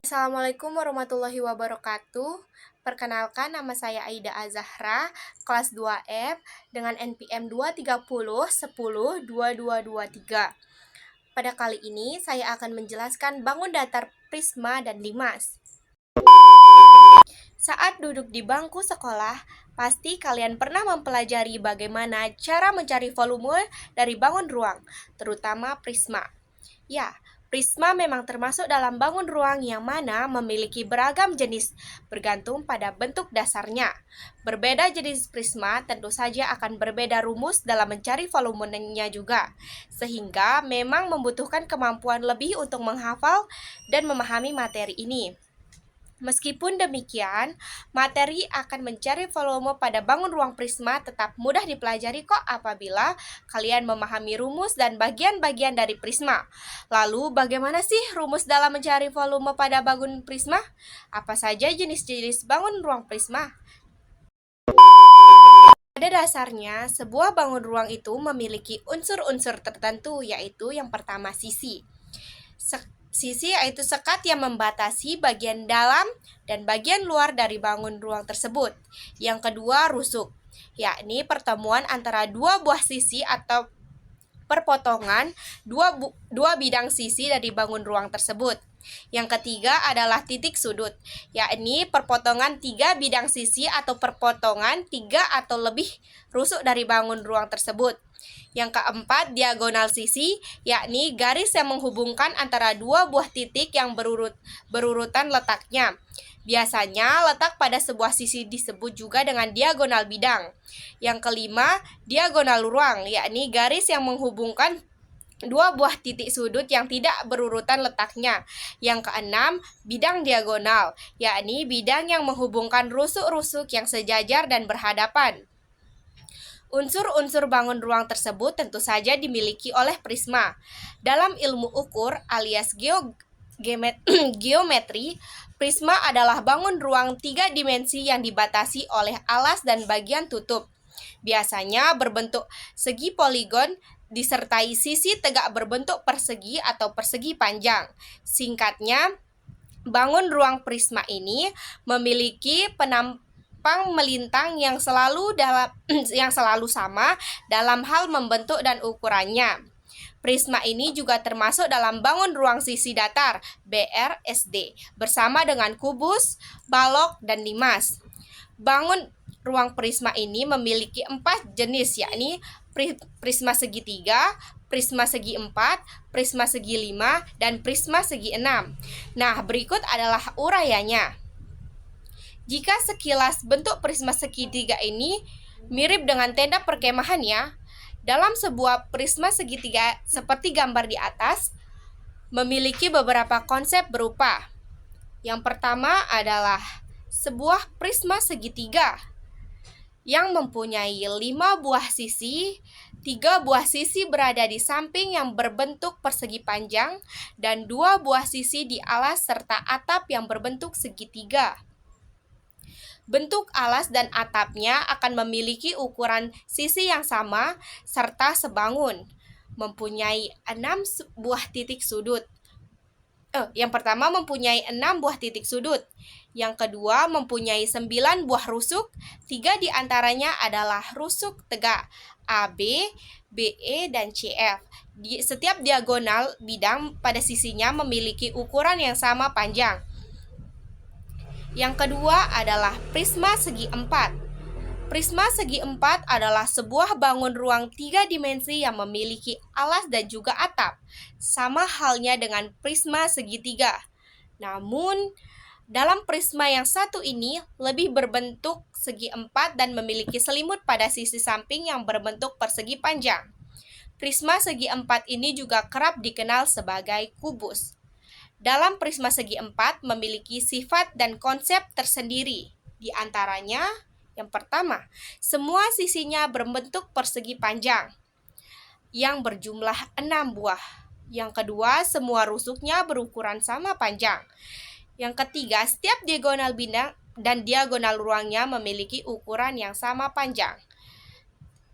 Assalamualaikum warahmatullahi wabarakatuh. Perkenalkan, nama saya Aida Azahra, kelas 2F dengan NPM 230102223. Pada kali ini saya akan menjelaskan bangun datar prisma dan limas. Saat duduk di bangku sekolah, pasti kalian pernah mempelajari bagaimana cara mencari volume dari bangun ruang, terutama prisma. Ya, prisma memang termasuk dalam bangun ruang yang mana memiliki beragam jenis, bergantung pada bentuk dasarnya. Berbeda jenis prisma tentu saja akan berbeda rumus dalam mencari volumenya juga, sehingga memang membutuhkan kemampuan lebih untuk menghafal dan memahami materi ini. Meskipun demikian, materi akan mencari volume pada bangun ruang prisma tetap mudah dipelajari kok apabila kalian memahami rumus dan bagian-bagian dari prisma. Lalu, bagaimana sih rumus dalam mencari volume pada bangun prisma? Apa saja jenis-jenis bangun ruang prisma? Pada dasarnya, sebuah bangun ruang itu memiliki unsur-unsur tertentu, yaitu yang pertama sisi. Sisi yaitu sekat yang membatasi bagian dalam dan bagian luar dari bangun ruang tersebut. Yang kedua, rusuk, yakni pertemuan antara dua buah sisi atau perpotongan dua bidang sisi dari bangun ruang tersebut. Yang ketiga adalah titik sudut, yakni perpotongan tiga bidang sisi atau perpotongan tiga atau lebih rusuk dari bangun ruang tersebut. Yang keempat, diagonal sisi, yakni garis yang menghubungkan antara dua buah titik yang berurutan letaknya. Biasanya letak pada sebuah sisi disebut juga dengan diagonal bidang. Yang kelima, diagonal ruang, yakni garis yang menghubungkan dua buah titik sudut yang tidak berurutan letaknya. Yang keenam, bidang diagonal, yakni bidang yang menghubungkan rusuk-rusuk yang sejajar dan berhadapan. Unsur-unsur bangun ruang tersebut tentu saja dimiliki oleh prisma. Dalam ilmu ukur alias geometri, prisma adalah bangun ruang tiga dimensi yang dibatasi oleh alas dan bagian tutup. Biasanya berbentuk segi poligon disertai sisi tegak berbentuk persegi atau persegi panjang. Singkatnya, bangun ruang prisma ini memiliki penampang melintang yang selalu sama dalam hal membentuk dan ukurannya. Prisma ini juga termasuk dalam bangun ruang sisi datar (BRSD) bersama dengan kubus, balok, dan limas. Bangun ruang prisma ini memiliki 4 jenis, yakni prisma segitiga, prisma segi 4, prisma segi 5, dan prisma segi 6. Nah, berikut adalah urayanya. Jika sekilas bentuk prisma segitiga ini mirip dengan tenda perkemahan ya, dalam sebuah prisma segitiga seperti gambar di atas, memiliki beberapa konsep berupa. Yang pertama adalah sebuah prisma segitiga yang mempunyai 5 buah sisi, 3 buah sisi berada di samping yang berbentuk persegi panjang, dan 2 buah sisi di alas serta atap yang berbentuk segitiga. Bentuk alas dan atapnya akan memiliki ukuran sisi yang sama serta sebangun, mempunyai 6 buah titik sudut. Yang pertama mempunyai 6 buah titik sudut. Yang kedua mempunyai 9 buah rusuk, 3 diantaranya adalah rusuk tegak AB, BE, dan CF. Setiap diagonal bidang pada sisinya memiliki ukuran yang sama panjang. Yang kedua adalah prisma segi 4. Prisma segi 4 adalah sebuah bangun ruang 3 dimensi yang memiliki alas dan juga atap, sama halnya dengan prisma segitiga. Namun, dalam prisma yang satu ini lebih berbentuk segi 4 dan memiliki selimut pada sisi samping yang berbentuk persegi panjang. Prisma segi 4 ini juga kerap dikenal sebagai kubus. Dalam prisma segi 4 memiliki sifat dan konsep tersendiri. Di antaranya, yang pertama, semua sisinya berbentuk persegi panjang yang berjumlah 6 buah. Yang kedua, semua rusuknya berukuran sama panjang. Yang ketiga, setiap diagonal bidang dan diagonal ruangnya memiliki ukuran yang sama panjang.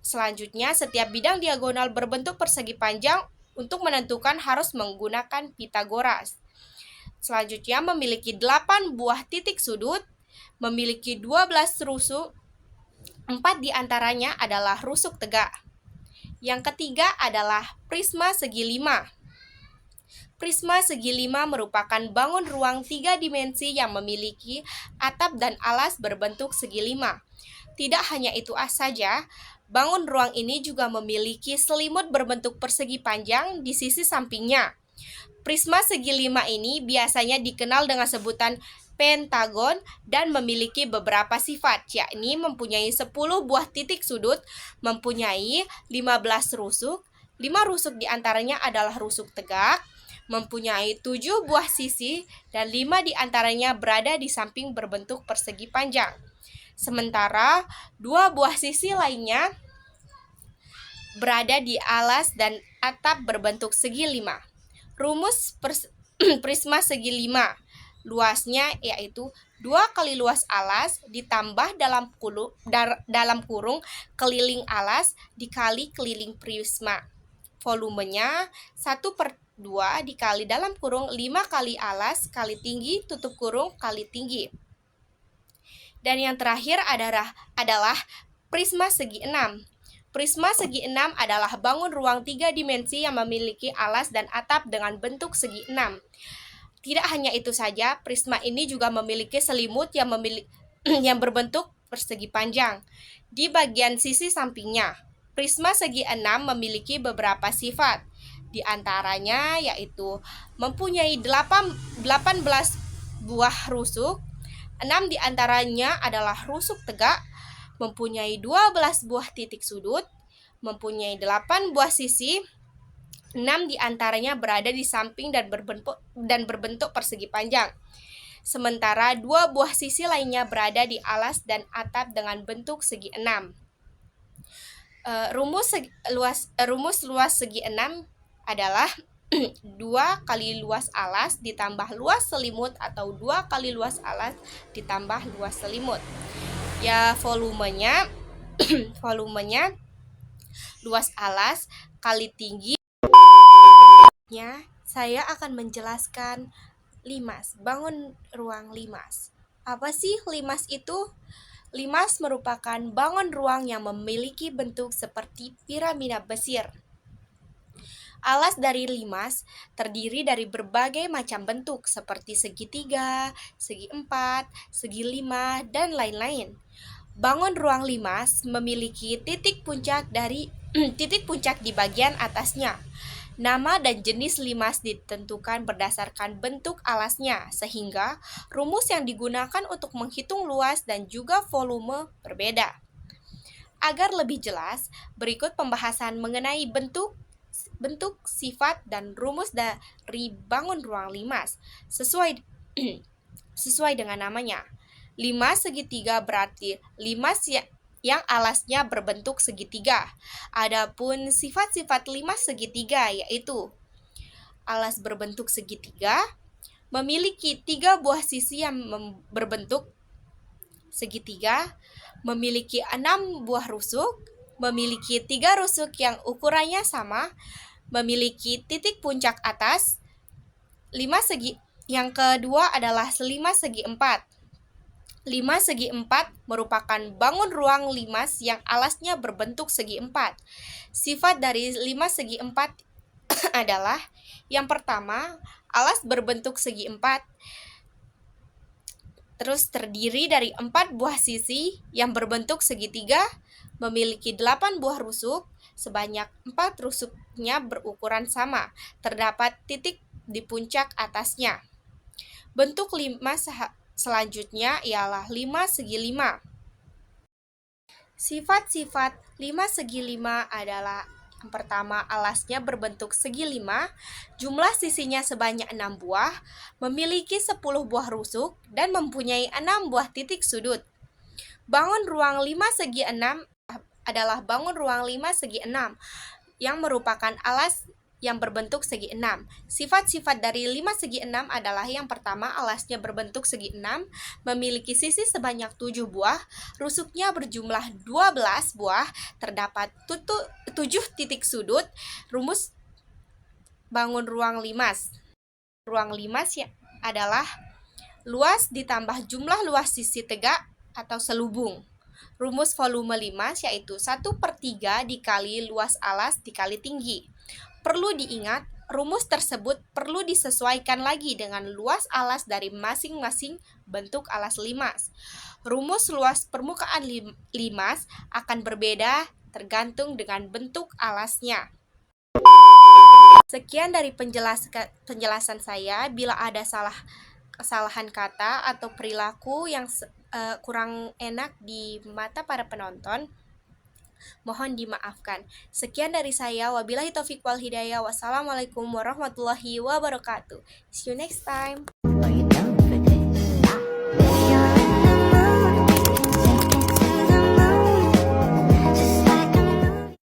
Selanjutnya, setiap bidang diagonal berbentuk persegi panjang. Untuk menentukan harus menggunakan Pitagoras. selanjutnya memiliki 8 buah titik sudut, memiliki 12 rusuk, 4 diantaranya adalah rusuk tegak. Yang ketiga adalah prisma segi 5. Prisma segi 5 merupakan bangun ruang 3 dimensi yang memiliki atap dan alas berbentuk segi 5. Tidak hanya itu saja, bangun ruang ini juga memiliki selimut berbentuk persegi panjang di sisi sampingnya. Prisma segi 5 ini biasanya dikenal dengan sebutan pentagon dan memiliki beberapa sifat, yakni mempunyai 10 buah titik sudut, mempunyai 15 rusuk, 5 rusuk diantaranya adalah rusuk tegak, mempunyai 7 buah sisi, dan 5 diantaranya berada di samping berbentuk persegi panjang. Sementara 2 buah sisi lainnya berada di alas dan atap berbentuk segi 5. Rumus prisma segi 5 luasnya yaitu 2 kali luas alas ditambah dalam kurung keliling alas dikali keliling prisma. Volumenya 1/2 dikali dalam kurung 5 kali alas kali tinggi tutup kurung kali tinggi. Dan yang terakhir adalah prisma segi 6. Prisma segi 6 adalah bangun ruang 3 dimensi yang memiliki alas dan atap dengan bentuk segi 6. Tidak hanya itu saja, prisma ini juga memiliki selimut yang berbentuk persegi panjang di bagian sisi sampingnya. Prisma segi 6 memiliki beberapa sifat, di antaranya yaitu mempunyai 18 buah rusuk, 6 diantaranya adalah rusuk tegak, mempunyai 12 buah titik sudut, mempunyai 8 buah sisi, 6 diantaranya berada di samping dan berbentuk persegi panjang. Sementara 2 buah sisi lainnya berada di alas dan atap dengan bentuk segi 6. Rumus luas segi 6 adalah 2 kali luas alas ditambah luas selimut atau 2 kali luas alas ditambah luas selimut. Ya, volumenya luas alas kali tinggi. Saya akan menjelaskan limas, bangun ruang limas. Apa sih limas itu? Limas merupakan bangun ruang yang memiliki bentuk seperti piramida Mesir. Alas dari limas terdiri dari berbagai macam bentuk seperti segitiga, segi 4, segi 5, dan lain-lain. Bangun ruang limas memiliki titik puncak di bagian atasnya. Nama dan jenis limas ditentukan berdasarkan bentuk alasnya, sehingga rumus yang digunakan untuk menghitung luas dan juga volume berbeda. Agar lebih jelas, berikut pembahasan mengenai bentuk, sifat, dan rumus dari bangun ruang limas sesuai dengan namanya. Limas segitiga berarti limas yang alasnya berbentuk segitiga. Adapun sifat-sifat limas segitiga yaitu alas berbentuk segitiga, memiliki 3 buah sisi yang berbentuk segitiga, memiliki 6 buah rusuk, memiliki 3 rusuk yang ukurannya sama, memiliki titik puncak atas. Yang kedua adalah 5 segi 4. 5 segi 4 merupakan bangun ruang limas yang alasnya berbentuk segi 4. Sifat dari 5 segi 4 adalah yang pertama, alas berbentuk segi 4. Terus terdiri dari 4 buah sisi yang berbentuk segitiga, memiliki 8 buah rusuk, sebanyak 4 rusuknya berukuran sama, terdapat titik di puncak atasnya. Bentuk limas selanjutnya ialah 5 segi 5. Sifat-sifat 5 segi 5 adalah yang pertama, alasnya berbentuk segi 5, jumlah sisinya sebanyak 6 buah, memiliki 10 buah rusuk, dan mempunyai 6 buah titik sudut. Bangun ruang 5 segi 6 adalah bangun ruang 5 segi 6 yang merupakan alas yang berbentuk segi 6. Sifat-sifat dari 5 segi 6 adalah yang pertama, alasnya berbentuk segi 6, memiliki sisi sebanyak 7 buah, rusuknya berjumlah 12 buah, terdapat 7 titik sudut. Rumus bangun ruang limas. Ruang limas adalah luas ditambah jumlah luas sisi tegak atau selubung. Rumus volume 5 yaitu 1/3 dikali luas alas dikali tinggi. Perlu diingat, rumus tersebut perlu disesuaikan lagi dengan luas alas dari masing-masing bentuk alas limas. Rumus luas permukaan limas akan berbeda tergantung dengan bentuk alasnya. Sekian dari penjelasan saya. Bila ada kesalahan kata atau perilaku yang kurang enak di mata para penonton, mohon dimaafkan. Sekian dari saya. Wabillahi taufiq wal hidayah. Wassalamualaikum warahmatullahi wabarakatuh. See you next time.